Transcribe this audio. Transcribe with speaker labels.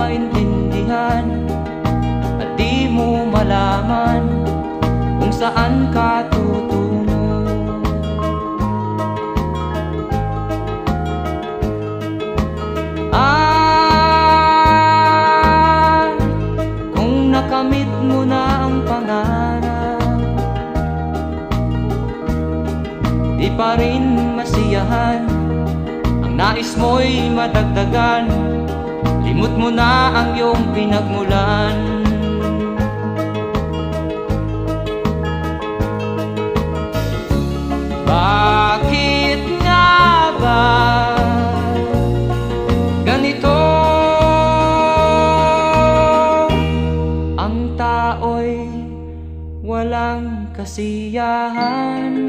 Speaker 1: maintindihan at di mo malaman kung saan ka tutungo. Kung nakamit mo na ang pangarap, di pa rin masiyahan, ang nais mo'y madagdagan, limot mo na ang iyong pinagmulan. Bakit nga ba ganito? Ang tao'y walang kasiyahan.